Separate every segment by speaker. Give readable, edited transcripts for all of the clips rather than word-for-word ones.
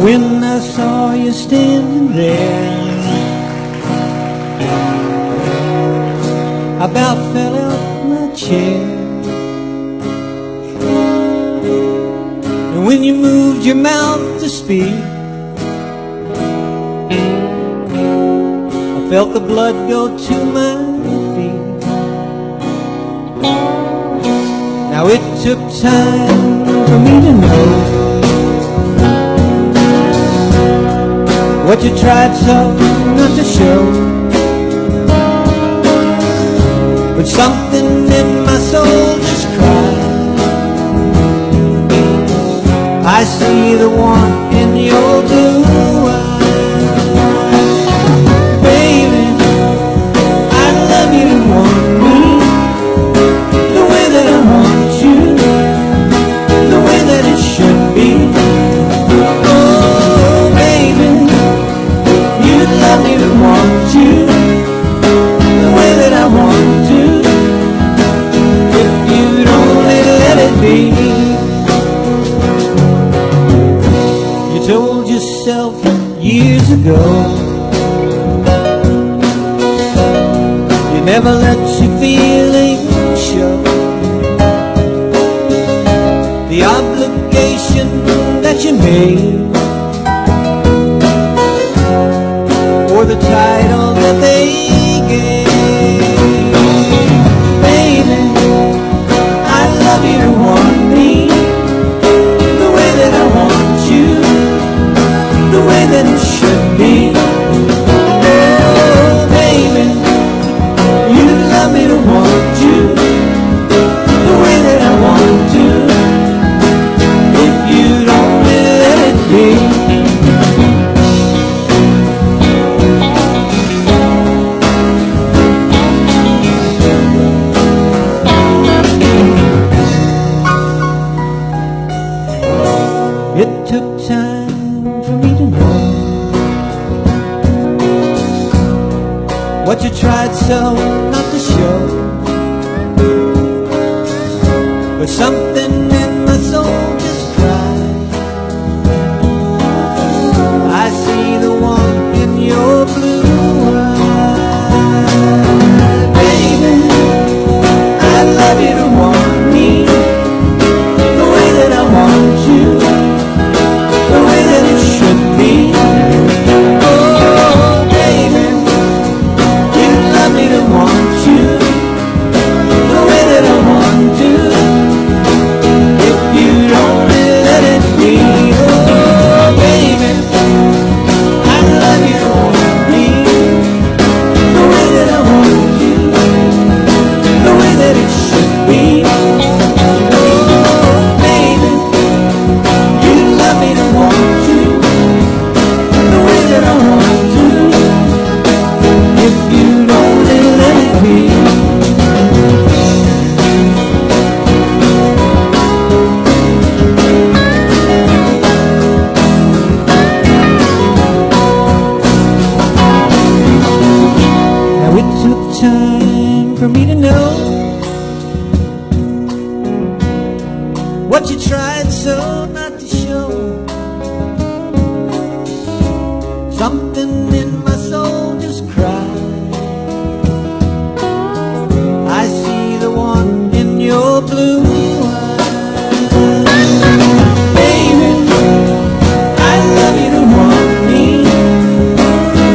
Speaker 1: when I saw you standing there. I about fell out my chair. And when you moved your mouth to speak, I felt the blood go to my feet. Now it took time for me to know what you tried so not to show. But something in my soul just cried. I see the one in your blue eyes. Baby, I love you to want me the way that I want you, the way that it should be. Oh, baby, you love me to want you the way that I want to. If you'd only let it be. You told yourself years ago you never let your feelings show. The obligation that you made, or the title that they gave. Baby, I love you to want me the way that I want you, the way that it should be. Oh, baby, you love me to want you the way that I want to. If you'd only let it be. It took time for me to know what you tried so not to show. But something in my soul just cried. I see the one in your blue eyes. Baby, I love you to want me the way that I want you, the way that it should be. Oh, baby, you love me to want you the way that I want to. If you'd only let it be. Oh, baby, I love you to want me the way that I want you, the way that it should be. Oh, baby, you love me to want you the way that I want to. If you'd only let it be. Now it took time for me to know what you tried so not to show. Something in my soul just cried. I see the one in your blue eyes. Baby, I love you to want me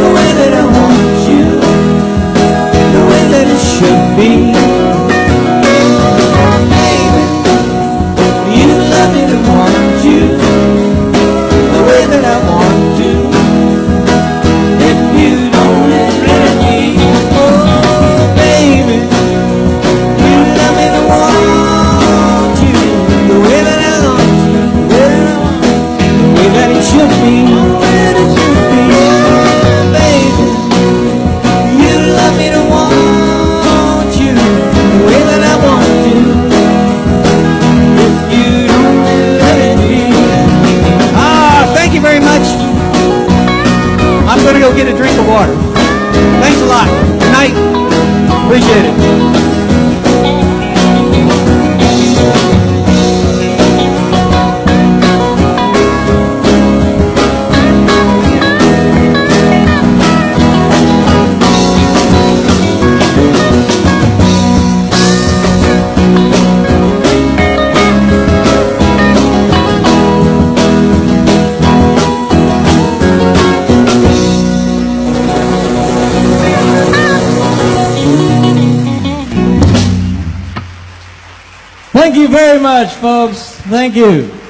Speaker 1: the way that I want you, the way that it should be. Baby, you love me to want you the way that I want to. If you'd only let it be. Oh, baby, you love me to want you the way that I want you, the way that it should be, the way that it should be. Oh, baby, you love me to want you the way that I want you. If you'd only let it be. Thank you very much. I'm going to go get a drink of water. Thanks a lot. Good night. Appreciate it. Thank you very much, folks. Thank you.